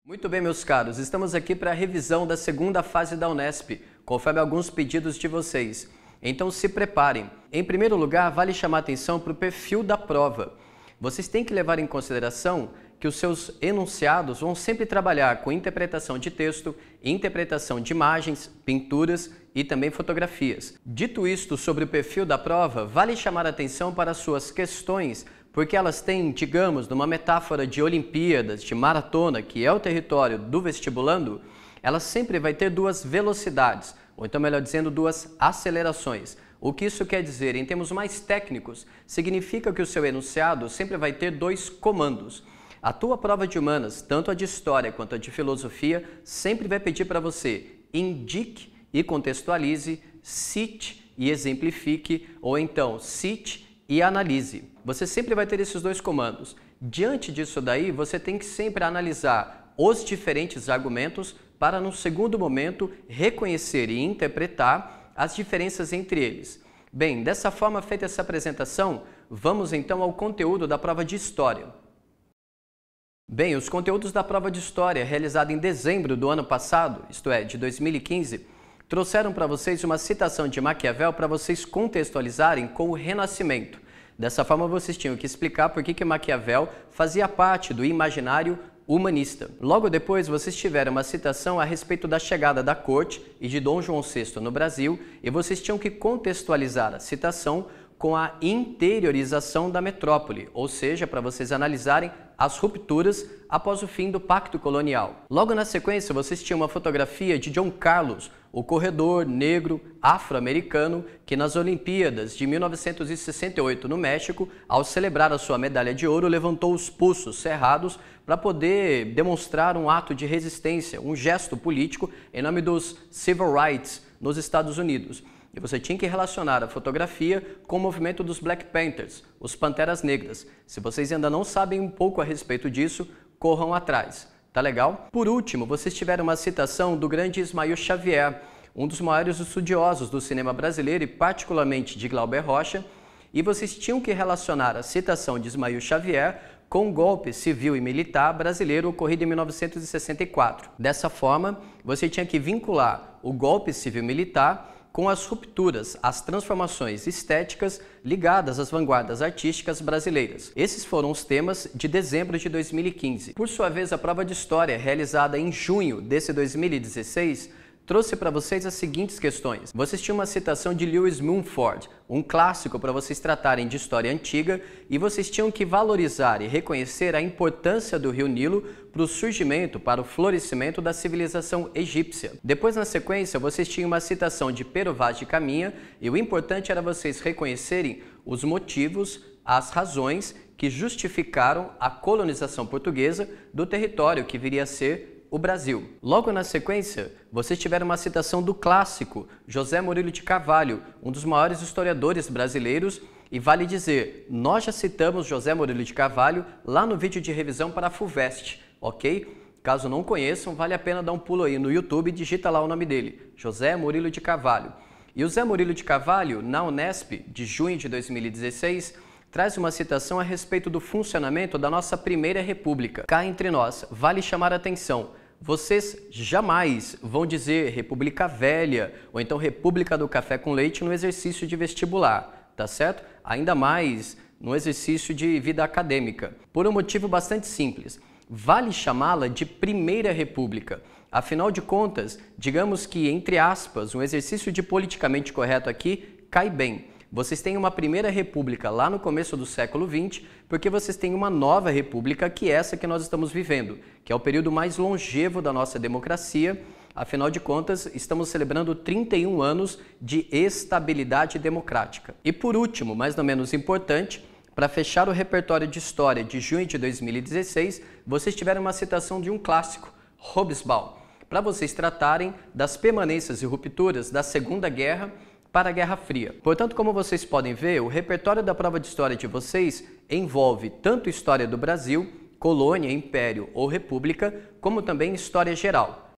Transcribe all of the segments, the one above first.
Muito bem, meus caros, estamos aqui para a revisão da segunda fase da Unesp, conforme alguns pedidos de vocês. Então se preparem. Em primeiro lugar, vale chamar atenção para o perfil da prova. Vocês têm que levar em consideração que os seus enunciados vão sempre trabalhar com interpretação de texto, interpretação de imagens, pinturas e também fotografias. Dito isto sobre o perfil da prova, vale chamar atenção para as suas questões, porque elas têm, digamos, numa metáfora de Olimpíadas, de maratona, que é o território do vestibulando, ela sempre vai ter duas velocidades, ou então, melhor dizendo, duas acelerações. O que isso quer dizer? Em termos mais técnicos, significa que o seu enunciado sempre vai ter dois comandos. A tua prova de humanas, tanto a de história quanto a de filosofia, sempre vai pedir para você indique e contextualize, cite e exemplifique, ou então cite e analise. Você sempre vai ter esses dois comandos. Diante disso daí, você tem que sempre analisar os diferentes argumentos para, no segundo momento, reconhecer e interpretar as diferenças entre eles. Bem, dessa forma feita essa apresentação, vamos então ao conteúdo da prova de História. Bem, os conteúdos da prova de História, realizada em dezembro do ano passado, isto é, de 2015, trouxeram para vocês uma citação de Maquiavel para vocês contextualizarem com o Renascimento. Dessa forma, vocês tinham que explicar por que Maquiavel fazia parte do imaginário humanista. Logo depois, vocês tiveram uma citação a respeito da chegada da corte e de Dom João VI no Brasil, e vocês tinham que contextualizar a citação com a interiorização da metrópole, ou seja, para vocês analisarem as rupturas após o fim do Pacto Colonial. Logo na sequência, vocês tinham uma fotografia de John Carlos, o corredor negro afro-americano que nas Olimpíadas de 1968 no México, ao celebrar a sua medalha de ouro, levantou os pulsos cerrados para poder demonstrar um ato de resistência, um gesto político em nome dos Civil Rights nos Estados Unidos. E você tinha que relacionar a fotografia com o movimento dos Black Panthers, os Panteras Negras. Se vocês ainda não sabem um pouco a respeito disso, corram atrás. Tá legal? Por último, vocês tiveram uma citação do grande Ismael Xavier, um dos maiores estudiosos do cinema brasileiro e particularmente de Glauber Rocha, e vocês tinham que relacionar a citação de Ismael Xavier com o golpe civil e militar brasileiro ocorrido em 1964. Dessa forma, você tinha que vincular o golpe civil-militar com as rupturas, as transformações estéticas ligadas às vanguardas artísticas brasileiras. Esses foram os temas de dezembro de 2015. Por sua vez, a prova de História, realizada em junho desse 2016, trouxe para vocês as seguintes questões. Vocês tinham uma citação de Lewis Mumford, um clássico para vocês tratarem de história antiga, e vocês tinham que valorizar e reconhecer a importância do rio Nilo para o surgimento, para o florescimento da civilização egípcia. Depois, na sequência, vocês tinham uma citação de Pero Vaz de Caminha, e o importante era vocês reconhecerem os motivos, as razões que justificaram a colonização portuguesa do território que viria a ser o Brasil. Logo na sequência, vocês tiveram uma citação do clássico José Murilo de Carvalho, um dos maiores historiadores brasileiros, e vale dizer, nós já citamos José Murilo de Carvalho lá no vídeo de revisão para a FUVEST, ok? Caso não conheçam, vale a pena dar um pulo aí no YouTube e digita lá o nome dele, José Murilo de Carvalho. E o Zé Murilo de Carvalho, na Unesp, de junho de 2016, traz uma citação a respeito do funcionamento da nossa Primeira República. Cá entre nós, vale chamar a atenção. Vocês jamais vão dizer República Velha ou então República do Café com Leite no exercício de vestibular, tá certo? Ainda mais no exercício de vida acadêmica. Por um motivo bastante simples. Vale chamá-la de Primeira República. Afinal de contas, digamos que, entre aspas, um exercício de politicamente correto aqui cai bem. Vocês têm uma Primeira República lá no começo do século XX, porque vocês têm uma nova república, que é essa que nós estamos vivendo, que é o período mais longevo da nossa democracia. Afinal de contas, estamos celebrando 31 anos de estabilidade democrática. E por último, mas não menos importante, para fechar o repertório de história de junho de 2016, vocês tiveram uma citação de um clássico, Hobsbawm, para vocês tratarem das permanências e rupturas da Segunda Guerra para a Guerra Fria. Portanto, como vocês podem ver, o repertório da prova de história de vocês envolve tanto história do Brasil, colônia, império ou república, como também história geral.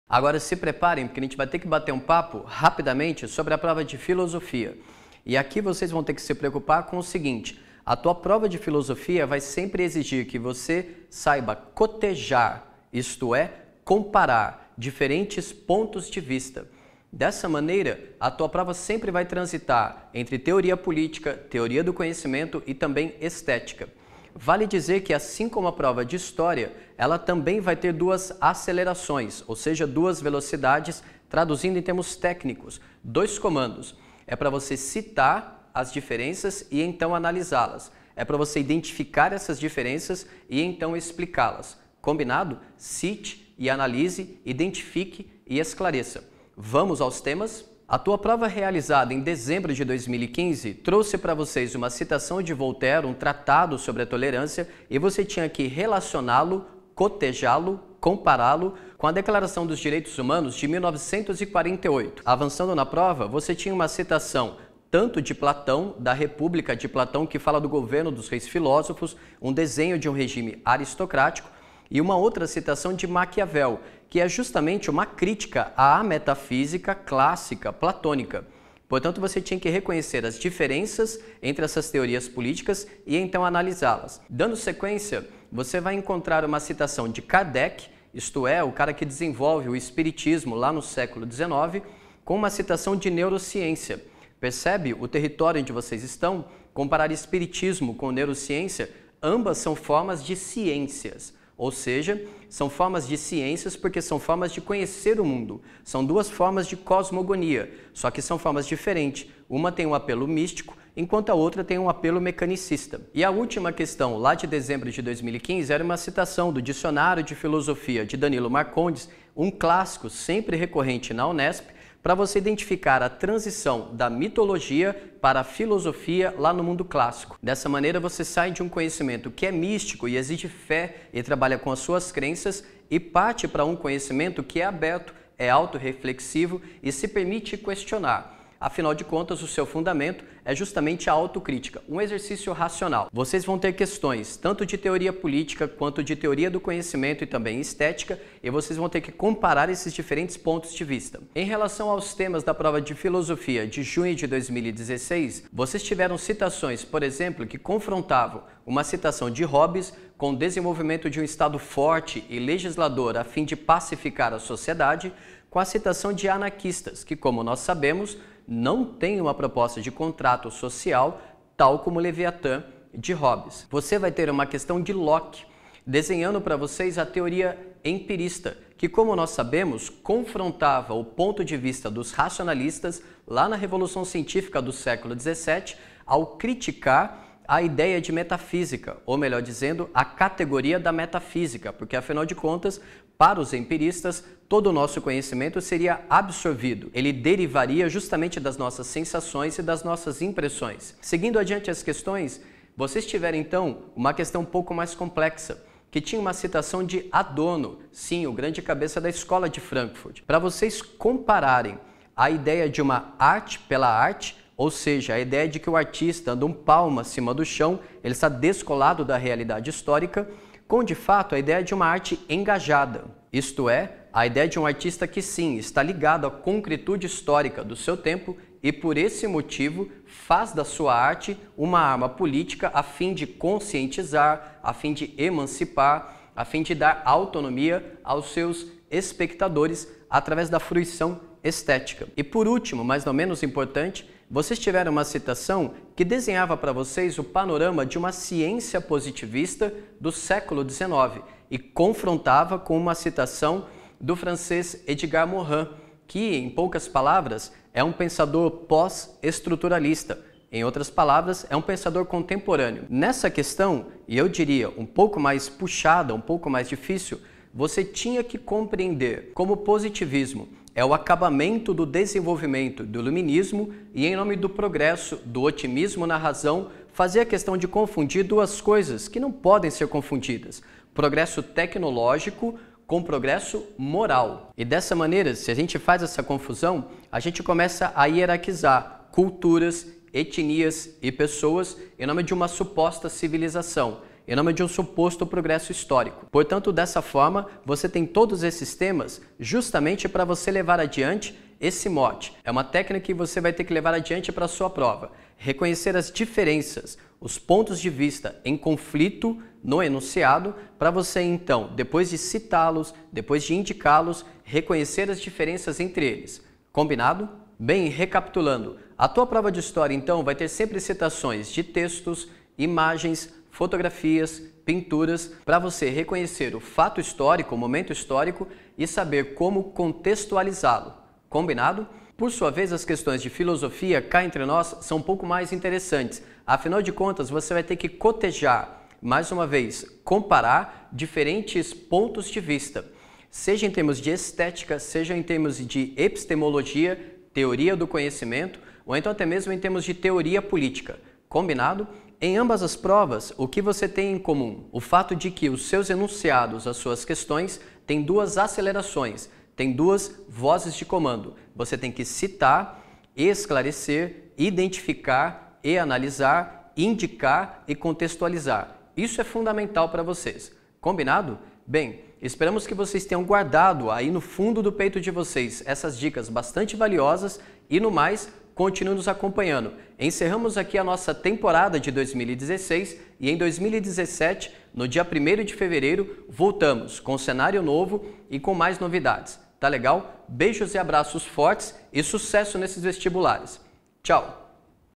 Agora se preparem, porque a gente vai ter que bater um papo rapidamente sobre a prova de filosofia. E aqui vocês vão ter que se preocupar com o seguinte: A tua prova de filosofia vai sempre exigir que você saiba cotejar, isto é, comparar diferentes pontos de vista. Dessa maneira, a tua prova sempre vai transitar entre teoria política, teoria do conhecimento e também estética. Vale dizer que, assim como a prova de história, ela também vai ter duas acelerações, ou seja, duas velocidades, traduzindo em termos técnicos, dois comandos. É para você citar as diferenças e então analisá-las. É para você identificar essas diferenças e então explicá-las. Combinado? Cite e analise, identifique e esclareça. Vamos aos temas? A tua prova realizada em dezembro de 2015 trouxe para vocês uma citação de Voltaire, um tratado sobre a tolerância, e você tinha que relacioná-lo, cotejá-lo, compará-lo com a Declaração dos Direitos Humanos de 1948. Avançando na prova, você tinha uma citação tanto de Platão, da República de Platão, que fala do governo dos reis filósofos, um desenho de um regime aristocrático, e uma outra citação de Maquiavel, que é justamente uma crítica à metafísica clássica platônica. Portanto, você tinha que reconhecer as diferenças entre essas teorias políticas e então analisá-las. Dando sequência, você vai encontrar uma citação de Kardec, isto é, o cara que desenvolve o espiritismo lá no século XIX, com uma citação de neurociência. Percebe o território onde vocês estão? Comparar espiritismo com neurociência, ambas são formas de ciências. Ou seja, são formas de ciências porque são formas de conhecer o mundo. São duas formas de cosmogonia, só que são formas diferentes. Uma tem um apelo místico, enquanto a outra tem um apelo mecanicista. E a última questão, lá de dezembro de 2015, era uma citação do Dicionário de Filosofia de Danilo Marcondes, um clássico sempre recorrente na Unesp, para você identificar a transição da mitologia para a filosofia lá no mundo clássico. Dessa maneira, você sai de um conhecimento que é místico e exige fé e trabalha com as suas crenças e parte para um conhecimento que é aberto, é autorreflexivo e se permite questionar. Afinal de contas, o seu fundamento é justamente a autocrítica, um exercício racional. Vocês vão ter questões tanto de teoria política quanto de teoria do conhecimento e também estética, e vocês vão ter que comparar esses diferentes pontos de vista. Em relação aos temas da prova de filosofia de junho de 2016, vocês tiveram citações, por exemplo, que confrontavam uma citação de Hobbes com o desenvolvimento de um Estado forte e legislador a fim de pacificar a sociedade, com a citação de anarquistas, que, como nós sabemos, não tem uma proposta de contrato social, tal como Leviatã de Hobbes. Você vai ter uma questão de Locke, desenhando para vocês a teoria empirista, que, como nós sabemos, confrontava o ponto de vista dos racionalistas lá na Revolução Científica do século XVII, ao criticar a ideia de metafísica, ou melhor dizendo, a categoria da metafísica, porque afinal de contas, para os empiristas, todo o nosso conhecimento seria absorvido. Ele derivaria justamente das nossas sensações e das nossas impressões. Seguindo adiante as questões, vocês tiveram então uma questão um pouco mais complexa, que tinha uma citação de Adorno, sim, o grande cabeça da escola de Frankfurt, para vocês compararem a ideia de uma arte pela arte, ou seja, a ideia de que o artista anda um palmo acima do chão, ele está descolado da realidade histórica, com de fato a ideia de uma arte engajada, isto é, a ideia de um artista que sim, está ligado à concretude histórica do seu tempo e por esse motivo faz da sua arte uma arma política a fim de conscientizar, a fim de emancipar, a fim de dar autonomia aos seus espectadores através da fruição estética. E por último, mas não menos importante, vocês tiveram uma citação que desenhava para vocês o panorama de uma ciência positivista do século XIX e confrontava com uma citação do francês Edgar Morin, que, em poucas palavras, é um pensador pós-estruturalista. Em outras palavras, é um pensador contemporâneo. Nessa questão, e eu diria um pouco mais puxada, um pouco mais difícil, você tinha que compreender como o positivismo é o acabamento do desenvolvimento do iluminismo e, em nome do progresso, do otimismo na razão, fazer a questão de confundir duas coisas que não podem ser confundidas: progresso tecnológico com progresso moral. E dessa maneira, se a gente faz essa confusão, a gente começa a hierarquizar culturas, etnias e pessoas em nome de uma suposta civilização, em nome de um suposto progresso histórico. Portanto, dessa forma, você tem todos esses temas justamente para você levar adiante esse mote. É uma técnica que você vai ter que levar adiante para a sua prova. Reconhecer as diferenças, os pontos de vista em conflito no enunciado, para você então, depois de citá-los, depois de indicá-los, reconhecer as diferenças entre eles. Combinado? Bem, recapitulando, a tua prova de história então vai ter sempre citações de textos, imagens, fotografias, pinturas, para você reconhecer o fato histórico, o momento histórico e saber como contextualizá-lo. Combinado? Por sua vez, as questões de filosofia, cá entre nós, são um pouco mais interessantes. Afinal de contas, você vai ter que cotejar, mais uma vez, comparar diferentes pontos de vista, seja em termos de estética, seja em termos de epistemologia, teoria do conhecimento, ou então até mesmo em termos de teoria política. Combinado? Em ambas as provas, o que você tem em comum? O fato de que os seus enunciados, as suas questões, têm duas acelerações, tem duas vozes de comando. Você tem que citar, esclarecer, identificar e analisar, indicar e contextualizar. Isso é fundamental para vocês. Combinado? Bem, esperamos que vocês tenham guardado aí no fundo do peito de vocês essas dicas bastante valiosas e, no mais, continue nos acompanhando. Encerramos aqui a nossa temporada de 2016 e em 2017, no dia 1º de fevereiro, voltamos com um cenário novo e com mais novidades. Tá legal? Beijos e abraços fortes e sucesso nesses vestibulares. Tchau!